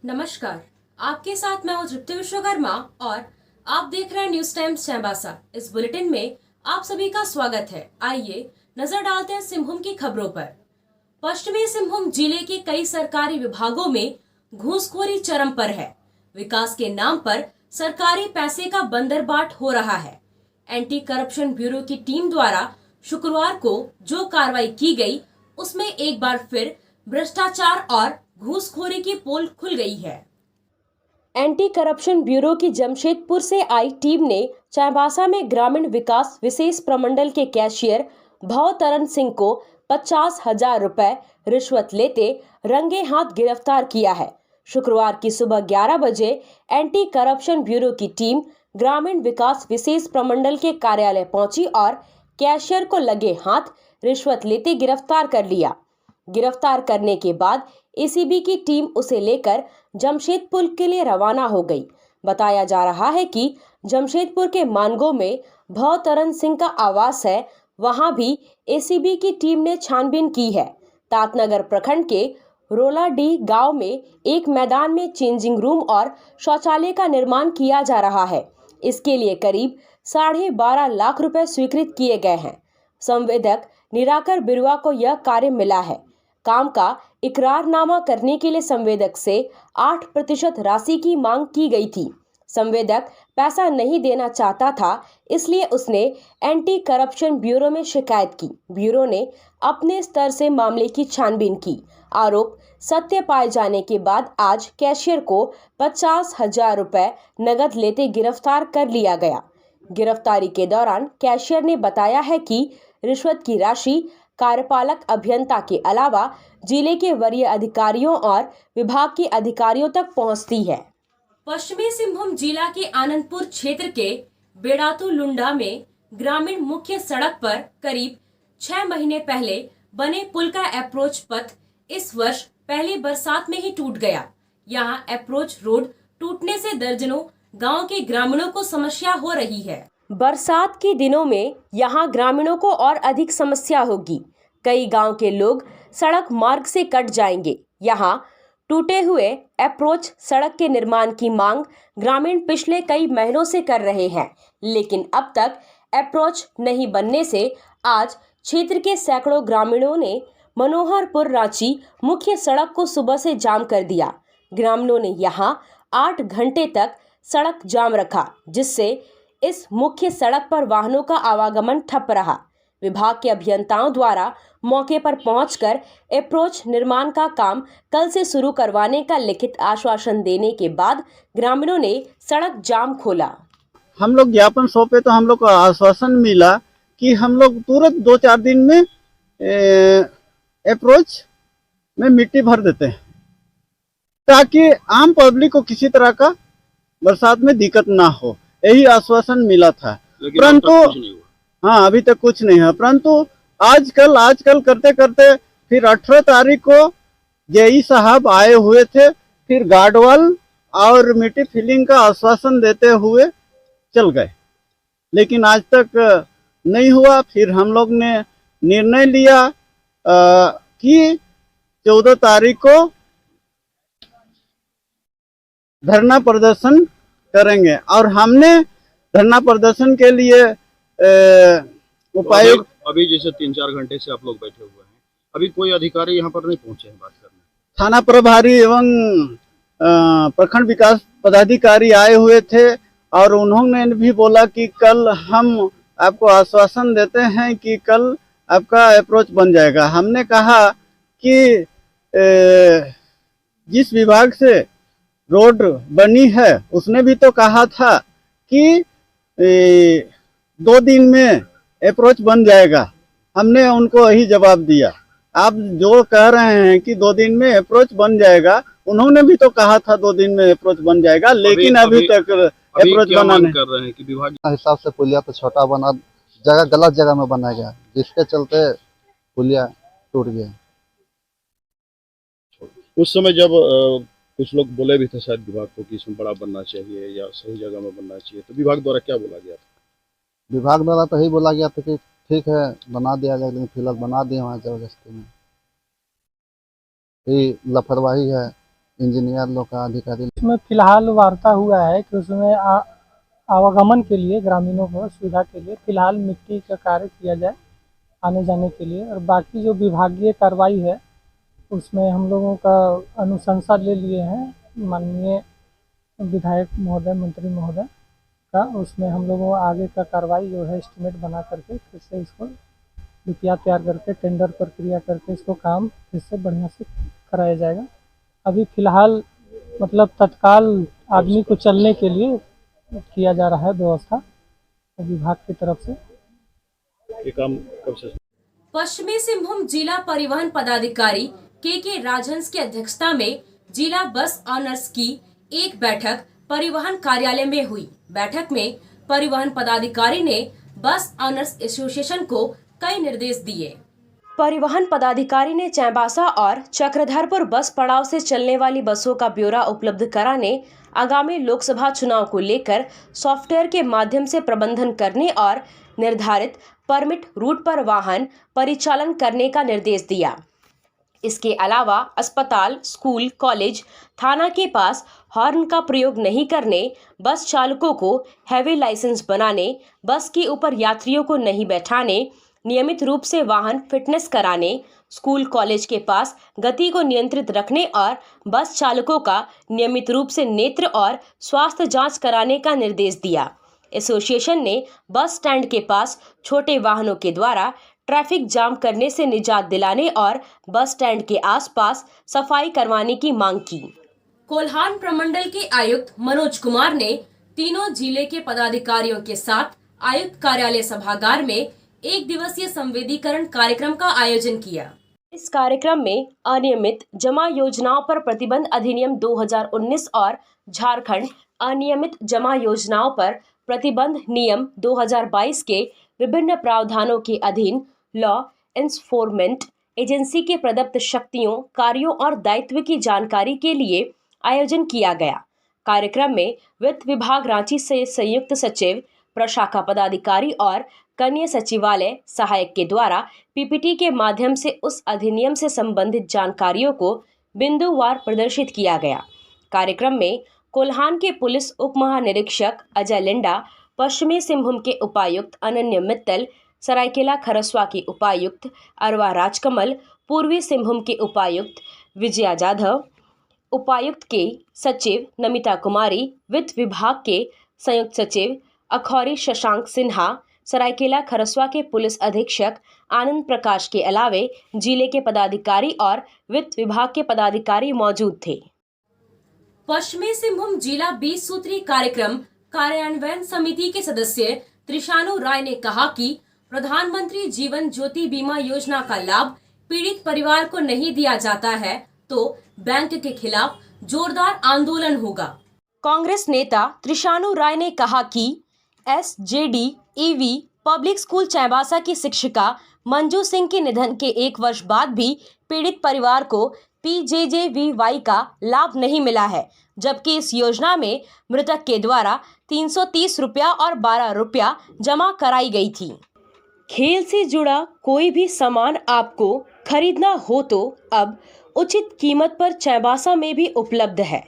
नमस्कार, आपके साथ मैं हूं तृप्ति विश्वकर्मा और आप देख रहे हैं न्यूज टाइम्स चाईबासा। इस बुलेटिन में आप सभी का स्वागत है। आइए नजर डालते हैं सिंहभूम की खबरों पर। पश्चिमी सिंहभूम जिले के कई सरकारी विभागों में घूसखोरी चरम पर है। विकास के नाम पर सरकारी पैसे का बंदरबाट हो रहा है। एंटी करप्शन ब्यूरो की टीम द्वारा शुक्रवार को जो कार्रवाई की गई, उसमें एक बार फिर भ्रष्टाचार और घूसखोरी की पोल खुल गई है। एंटी करप्शन ब्यूरो की जमशेदपुर से आई टीम ने चाईबासा में ग्रामीण विकास विशेष प्रमंडल के कैशियर भवतरण सिंह को 50,000 रुपए रिश्वत लेते रंगे हाथ गिरफ्तार किया है। शुक्रवार की सुबह 11 बजे एंटी करप्शन ब्यूरो की टीम ग्रामीण विकास विशेष प्रमंडल के कार्यालय पहुंची और कैशियर को लगे हाथ रिश्वत लेते गिरफ्तार कर लिया। गिरफ्तार करने के बाद एसीबी की टीम उसे लेकर जमशेदपुर के लिए रवाना हो गई। बताया जा रहा है कि जमशेदपुर के मानगो में भवतरण सिंह का आवास है, वहां भी एसीबी की टीम ने छानबीन की है। तातनगर प्रखंड के रोलाडी गांव में एक मैदान में चेंजिंग रूम और शौचालय का निर्माण किया जा रहा है। इसके लिए करीब 12.5 लाख रुपए स्वीकृत किए गए हैं। संवेदक निराकर बिरुआ को यह कार्य मिला है। काम का इकरारनामा करने के लिए संवेदक से 8% राशि की मांग की गई थी। संवेदक पैसा नहीं देना चाहता था, इसलिए उसने एंटी करप्शन ब्यूरो में शिकायत की। ब्यूरो ने अपने स्तर से मामले की छानबीन की। आरोप सत्य पाए जाने के बाद आज कैशियर को 50,000 रुपए नगद लेते गिरफ्तार कर लिया गया। गिरफ्तारी के दौरान कैशियर ने बताया है कि रिश्वत की राशि कार्यपालक अभियंता के अलावा जिले के वरीय अधिकारियों और विभाग के अधिकारियों तक पहुंचती है। पश्चिमी सिंहभूम जिला के आनंदपुर क्षेत्र के बेड़ातू लुंडा में ग्रामीण मुख्य सड़क पर करीब 6 महीने पहले बने पुल का अप्रोच पथ इस वर्ष पहली बरसात में ही टूट गया। यहां अप्रोच रोड टूटने से दर्जनों गांव के ग्रामीणों को समस्या हो रही है। बरसात के दिनों में यहां ग्रामीणों को और अधिक समस्या होगी। कई गांव के लोग सड़क मार्ग से कट जाएंगे। यहां टूटे हुए अप्रोच सड़क के निर्माण की मांग ग्रामीण पिछले कई महीनों से कर रहे हैं, लेकिन अब तक अप्रोच नहीं बनने से आज क्षेत्र के सैकड़ों ग्रामीणों ने मनोहरपुर रांची मुख्य सड़क को सुबह से जाम कर दिया। ग्रामीणों ने यहां 8 घंटे तक सड़क जाम रखा, जिससे इस मुख्य सड़क पर वाहनों का आवागमन ठप रहा। विभाग के अभियंताओं द्वारा मौके पर पहुंचकर अप्रोच निर्माण का काम कल से शुरू करवाने का लिखित आश्वासन देने के बाद ग्रामीणों ने सड़क जाम खोला। हम लोग ज्ञापन सौंपे तो हम लोग को आश्वासन मिला कि हम लोग तुरंत 2-4 दिन में अप्रोच में मिट्टी भर देते हैं, ताकि आम पब्लिक को किसी तरह का बरसात में दिक्कत ना हो। यही आश्वासन मिला था, परंतु हाँ अभी तक कुछ नहीं है। परंतु आजकल करते करते फिर 18 तारीख को जेई साहब आए हुए थे, फिर गार्डवाल और मिट्टी फिलिंग का आश्वासन देते हुए चल गए, लेकिन आज तक नहीं हुआ। फिर हम लोग ने निर्णय लिया कि 14 तारीख को धरना प्रदर्शन करेंगे, और हमने धरना प्रदर्शन के लिए उपायुक्त अभी जैसे 3-4 घंटे से आप लोग बैठे हुए हैं, अभी कोई अधिकारी यहाँ पर नहीं पहुंचे हैं बात करने? थाना प्रभारी एवं प्रखंड विकास पदाधिकारी आए हुए थे, और उन्होंने भी बोला कि कल हम आपको आश्वासन देते हैं कि कल आपका अप्रोच बन जाएगा। हमने कहा कि जिस विभाग से रोड बनी है उसने भी तो कहा था कि 2 दिन में अप्रोच बन जाएगा। हमने उनको यही जवाब दिया। आप जो कह रहे हैं कि 2 दिन में अप्रोच बन जाएगा, उन्होंने भी तो कहा था 2 दिन में अप्रोच बन जाएगा, लेकिन अभी तक अप्रोच बना नहीं। कर रहे हैं कि विभाग हिसाब से पुलिया तो छोटा बना, जगह गलत जगह में बनाया गया, जिसके चलते पुलिया टूट गया। उस समय जब कुछ लोग बोले भी थे शायद विभाग को कि इसमें बड़ा बनना चाहिए या सही जगह में बनना चाहिए, तो विभाग द्वारा क्या बोला गया था? विभाग द्वारा तो यही बोला गया था कि ठीक है बना दिया जाए, लेकिन फिलहाल बना दिए वहाँ जबरदस्ती में। ये लापरवाही है, इंजीनियर लोग का, अधिकारी। उसमें फिलहाल वार्ता हुआ है कि उसमें आवागमन के लिए, ग्रामीणों को सुविधा के लिए फिलहाल मिट्टी का कार्य किया जाए आने जाने के लिए, और बाकी जो विभागीय कार्रवाई है उसमें हम लोगों का अनुशंसा ले लिए हैं माननीय विधायक महोदय, मंत्री महोदय का। उसमें हम लोगों आगे का कार्रवाई जो है एस्टिमेट बना करके फिर से इसको रुपया तैयार करके टेंडर प्रक्रिया करके इसको काम फिर से बढ़िया से कराया जाएगा। अभी फिलहाल मतलब तत्काल आदमी को चलने के लिए किया जा रहा है व्यवस्था विभाग की तरफ से। ये काम कब से? पश्चिमी सिंहभूम जिला परिवहन पदाधिकारी के राजहंस की अध्यक्षता में जिला बस ऑनर्स की एक बैठक परिवहन कार्यालय में हुई। बैठक में परिवहन पदाधिकारी ने बस ऑनर्स एसोसिएशन को कई निर्देश दिए। परिवहन पदाधिकारी ने चाईबासा और चक्रधरपुर बस पड़ाव से चलने वाली बसों का ब्यौरा उपलब्ध कराने, आगामी लोकसभा चुनाव को लेकर सॉफ्टवेयर के माध्यम से प्रबंधन करने और निर्धारित परमिट रूट पर वाहन परिचालन करने का निर्देश दिया। इसके अलावा अस्पताल, स्कूल, कॉलेज, थाना के पास हॉर्न का प्रयोग नहीं करने, बस चालकों को हैवी लाइसेंस बनाने, बस के ऊपर यात्रियों को नहीं बैठाने, नियमित रूप से वाहन फिटनेस कराने, स्कूल कॉलेज के पास गति को नियंत्रित रखने और बस चालकों का नियमित रूप से नेत्र और स्वास्थ्य जांच कराने का निर्देश दिया। एसोसिएशन ने बस स्टैंड के पास छोटे वाहनों के द्वारा ट्रैफिक जाम करने से निजात दिलाने और बस स्टैंड के आसपास सफाई करवाने की मांग की। कोल्हान प्रमंडल के आयुक्त मनोज कुमार ने तीनों जिले के पदाधिकारियों के साथ आयुक्त कार्यालय सभागार में एक दिवसीय संवेदीकरण कार्यक्रम का आयोजन किया। इस कार्यक्रम में अनियमित जमा योजनाओं पर प्रतिबंध अधिनियम 2019 और झारखंड अनियमित जमा योजनाओं पर प्रतिबंध नियम 2022 के विभिन्न प्रावधानों के अधीन लॉ एनफोर्समेंट एजेंसी के प्रदत्त शक्तियों, कार्यों और दायित्व की जानकारी के लिए आयोजन किया गया। कार्यक्रम में वित्त विभाग रांची से संयुक्त सचिव, प्रशाखा पदाधिकारी और कनीय सचिवालय सहायक के द्वारा पीपीटी के माध्यम से उस अधिनियम से संबंधित जानकारियों को बिंदुवार प्रदर्शित किया गया। कार्यक्रम में कोल्हान के पुलिस उप महानिरीक्षक अजय लिंडा, पश्चिमी सिंहभूम के उपायुक्त अनन्य मित्तल, सरायकेला खरसवा के उपायुक्त अरवा राजकमल, पूर्वी सिंहभूम के उपायुक्त विजया जाधव, उपायुक्त के सचिव नमिता कुमारी, वित्त विभाग के संयुक्त सचिव अखौरी शशांक सिन्हा, सरायकेला खरसवा के पुलिस अधीक्षक आनंद प्रकाश के अलावे जिले के पदाधिकारी और वित्त विभाग के पदाधिकारी मौजूद थे। पश्चिमी सिंहभूम जिला 20 सूत्री कार्यक्रम कार्यान्वयन समिति के सदस्य त्रिशानु राय ने कहा कि प्रधानमंत्री जीवन ज्योति बीमा योजना का लाभ पीड़ित परिवार को नहीं दिया जाता है तो बैंक के खिलाफ जोरदार आंदोलन होगा। कांग्रेस नेता त्रिशानु राय ने कहा कि SJDEV पब्लिक स्कूल चाईबासा की शिक्षिका मंजू सिंह के निधन के 1 वर्ष बाद भी पीड़ित परिवार को PJJVY का लाभ नहीं मिला है, जबकि इस योजना में मृतक के द्वारा 330 रुपया और 12 रुपया जमा कराई गई थी। खेल से जुड़ा कोई भी सामान आपको खरीदना हो तो अब उचित कीमत पर चाईबासा में भी उपलब्ध है।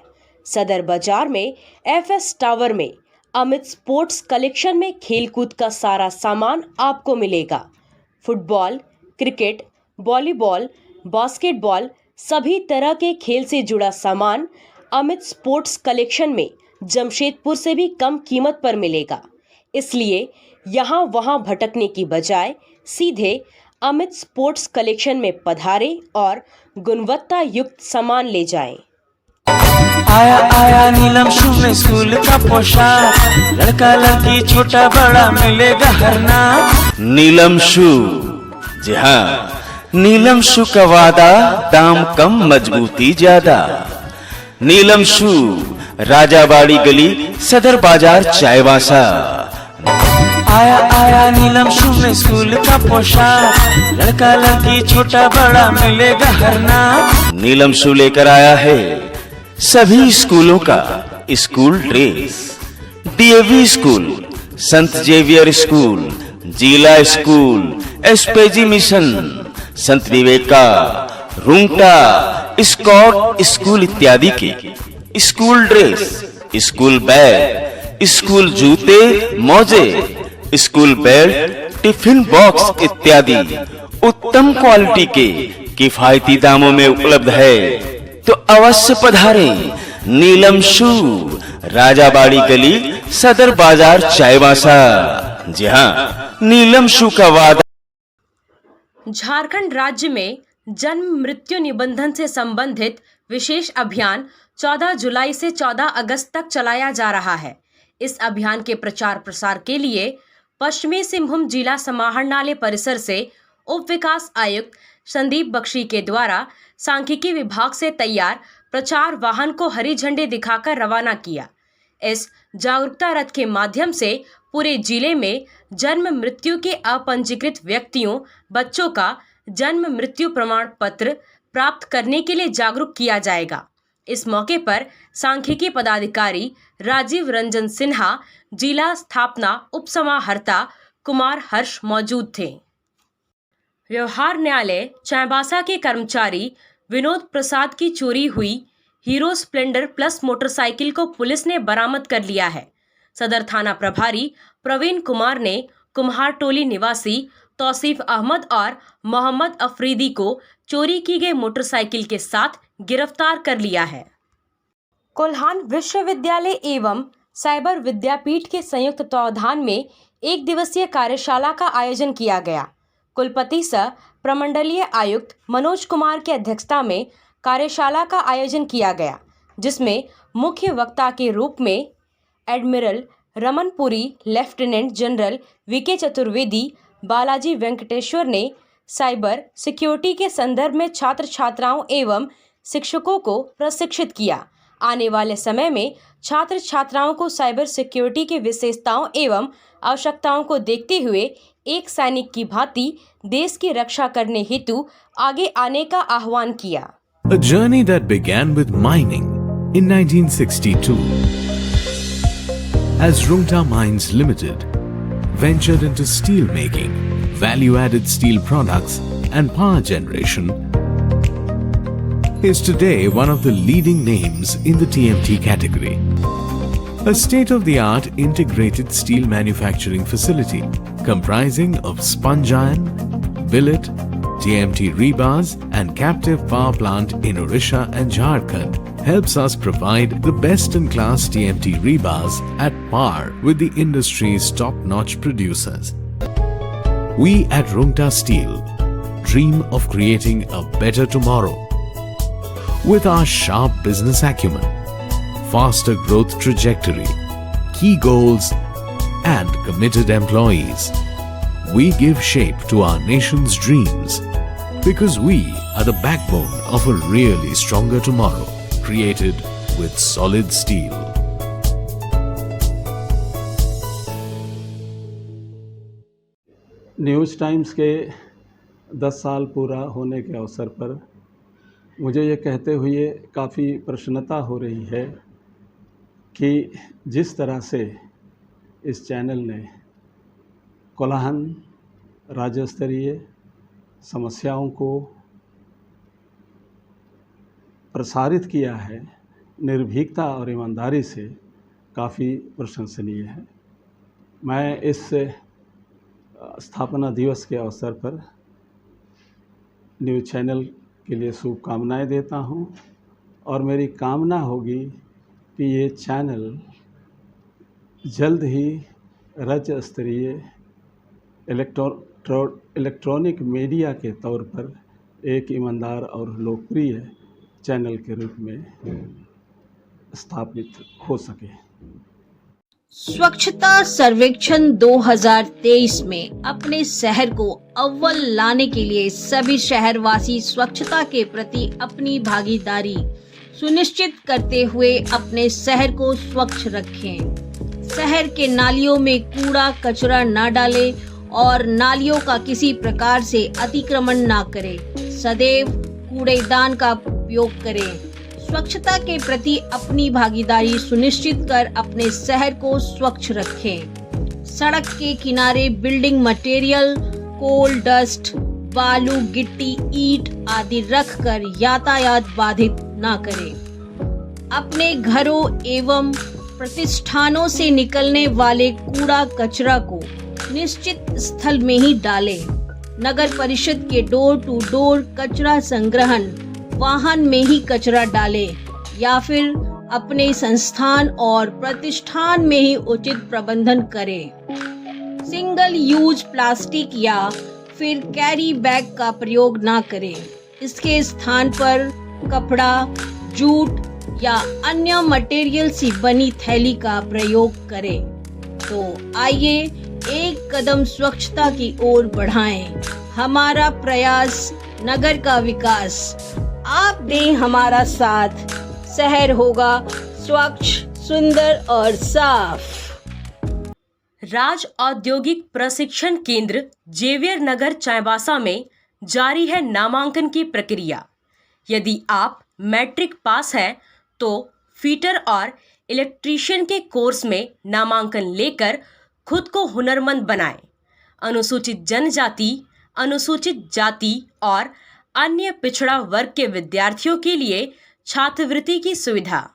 सदर बाजार में FS टावर में अमित स्पोर्ट्स कलेक्शन में खेलकूद का सारा सामान आपको मिलेगा। फुटबॉल, क्रिकेट, वॉलीबॉल, बास्केटबॉल, सभी तरह के खेल से जुड़ा सामान अमित स्पोर्ट्स कलेक्शन में जमशेदपुर से भी कम कीमत पर मिलेगा। इसलिए यहाँ वहाँ भटकने की बजाय सीधे अमित स्पोर्ट्स कलेक्शन में पधारें और गुणवत्ता युक्त सामान ले जाएं। आया आया नीलम शू में स्कूल का पोशाक, लड़का लड़की छोटा बड़ा मिलेगा हर नाम। नीलम शू, जी हाँ, नीलम शू का वादा, दाम कम मजबूती ज्यादा। नीलम शू, राजाबाड़ी गली, सदर बाजार, चाईबासा। आया आया नीलम शू में स्कूल का पोशाक, लड़का लड़की छोटा बड़ा मिलेगा हर नाम। नीलम शू लेकर आया है सभी स्कूलों का स्कूल ड्रेस। DAV स्कूल, संत जेवियर स्कूल, जिला स्कूल, SPG मिशन, संत विवेक का रुंगटा स्कॉट स्कूल इत्यादि के school dress, school bag, school जूते, मोजे, स्कूल बेल्ट, टिफिन बॉक्स इत्यादि उत्तम क्वालिटी के किफायती दामों में उपलब्ध है। तो अवश्य पधारें नीलम शू, राजाबाड़ी गली, सदर बाजार, चाईबासा। जी हाँ, नीलम शू का वादा। झारखंड राज्य में जन्म मृत्यु निबंधन से संबंधित विशेष अभियान 14 जुलाई से 14 अगस्त तक चलाया जा रहा है। इस अभियान के प्रचार प्रसार के लिए पश्चिमी सिंहभूम जिला समाहरणालय परिसर से उप विकास आयुक्त संदीप बख्शी के द्वारा सांख्यिकी विभाग से तैयार प्रचार वाहन को हरी झंडी दिखाकर रवाना किया। इस जागरूकता रथ के माध्यम से पूरे जिले में जन्म मृत्यु के अपंजीकृत व्यक्तियों, बच्चों का जन्म मृत्यु प्रमाण पत्र प्राप्त करने के लिए जागरूक किया जाएगा। इस मौके पर सांख्यिकी पदाधिकारी राजीव रंजन सिन्हा, जिला स्थापना उप समाहर्ता कुमार हर्ष मौजूद थे। व्यवहार न्यायालय चाईबासा के कर्मचारी विनोद प्रसाद की चोरी हुई हीरो स्प्लेंडर प्लस मोटरसाइकिल को पुलिस ने बरामद कर लिया है। सदर थाना प्रभारी प्रवीण कुमार ने कुम्हारटोली निवासी तौसीफ अहमद और मोहम्मद अफरीदी को चोरी की गई मोटरसाइकिल के साथ गिरफ्तार कर लिया है। कोल्हान विश्वविद्यालय एवं साइबर विद्यापीठ के संयुक्त तत्वावधान में एक दिवसीय कार्यशाला का आयोजन किया गया। कुलपति सह प्रमंडलीय आयुक्त मनोज कुमार की अध्यक्षता में कार्यशाला का आयोजन किया गया, जिसमें मुख्य वक्ता के रूप में admiral Ramanpuri, lieutenant general VK Chaturvedi, Balaji Venkateswara ने साइबर सिक्योरिटी के संदर्भ में छात्र छात्राओं एवं शिक्षकों को प्रशिक्षित किया। आने वाले समय में छात्र छात्राओं को साइबर सिक्योरिटी की विशेषताओं एवं आवश्यकताओं को देखते हुए एक सैनिक की भांति देश की रक्षा करने हेतु आगे आने का आह्वान किया। A journey that began with mining in 1962 as Rungta Mines Limited ventured into steel making, value-added steel products and power generation, is today one of the leading names in the TMT category. A state-of-the-art integrated steel manufacturing facility comprising of sponge iron, billet, TMT rebars and captive power plant in Odisha and Jharkhand helps us provide the best-in-class TMT rebars at par with the industry's top-notch producers. We at Rungta Steel dream of creating a better tomorrow. With our sharp business acumen, faster growth trajectory, key goals and committed employees, we give shape to our nation's dreams because we are the backbone of a really stronger tomorrow created with solid steel. News times के 10 साल पूरा होने के अवसर पर मुझे ये कहते हुए काफ़ी प्रसन्नता हो रही है कि जिस तरह से इस चैनल ने कोल्हान राज्य स्तरीय समस्याओं को प्रसारित किया है, निर्भीकता और ईमानदारी से काफ़ी प्रशंसनीय है। मैं इस स्थापना दिवस के अवसर पर न्यूज़ चैनल के लिए शुभकामनाएं देता हूं और मेरी कामना होगी कि ये चैनल जल्द ही राज्य स्तरीय इलेक्ट्रॉनिक मीडिया के तौर पर एक ईमानदार और लोकप्रिय चैनल के रूप में स्थापित हो सके। स्वच्छता सर्वेक्षण 2023 में अपने शहर को अव्वल लाने के लिए सभी शहरवासी स्वच्छता के प्रति अपनी भागीदारी सुनिश्चित करते हुए अपने शहर को स्वच्छ रखें। शहर के नालियों में कूड़ा कचरा न डालें और नालियों का किसी प्रकार से अतिक्रमण न करें। सदैव कूड़ेदान का उपयोग करें। स्वच्छता के प्रति अपनी भागीदारी सुनिश्चित कर अपने शहर को स्वच्छ रखें। सड़क के किनारे बिल्डिंग मटेरियल, कोल डस्ट, बालू, गिट्टी, ईंट आदि रखकर यातायात बाधित ना करें। अपने घरों एवं प्रतिष्ठानों से निकलने वाले कूड़ा कचरा को निश्चित स्थल में ही डालें। नगर परिषद के डोर टू डोर कचरा संग्रहण वाहन में ही कचरा डालें या फिर अपने संस्थान और प्रतिष्ठान में ही उचित प्रबंधन करें। सिंगल यूज प्लास्टिक या फिर कैरी बैग का प्रयोग ना करें। इसके स्थान पर कपड़ा, जूट या अन्य मटेरियल से बनी थैली का प्रयोग करें। तो आइए एक कदम स्वच्छता की ओर बढ़ाएं। हमारा प्रयास, नगर का विकास। आप दें हमारा साथ, शहर होगा स्वच्छ, सुंदर और साफ। राज औद्योगिक प्रशिक्षण केंद्र जेवियर नगर चाईबासा में जारी है नामांकन की प्रक्रिया। यदि आप मैट्रिक पास हैं तो फिटर और इलेक्ट्रीशियन के कोर्स में नामांकन लेकर खुद को हुनरमंद बनाएं। अनुसूचित जनजाति, अनुसूचित जाति और अन्य पिछड़ा वर्ग के विद्यार्थियों के लिए छात्रवृत्ति की सुविधा।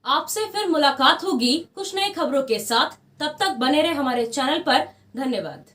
आपसे फिर मुलाकात होगी कुछ नई खबरों के साथ। तब तक बने रहे हमारे चैनल पर। धन्यवाद।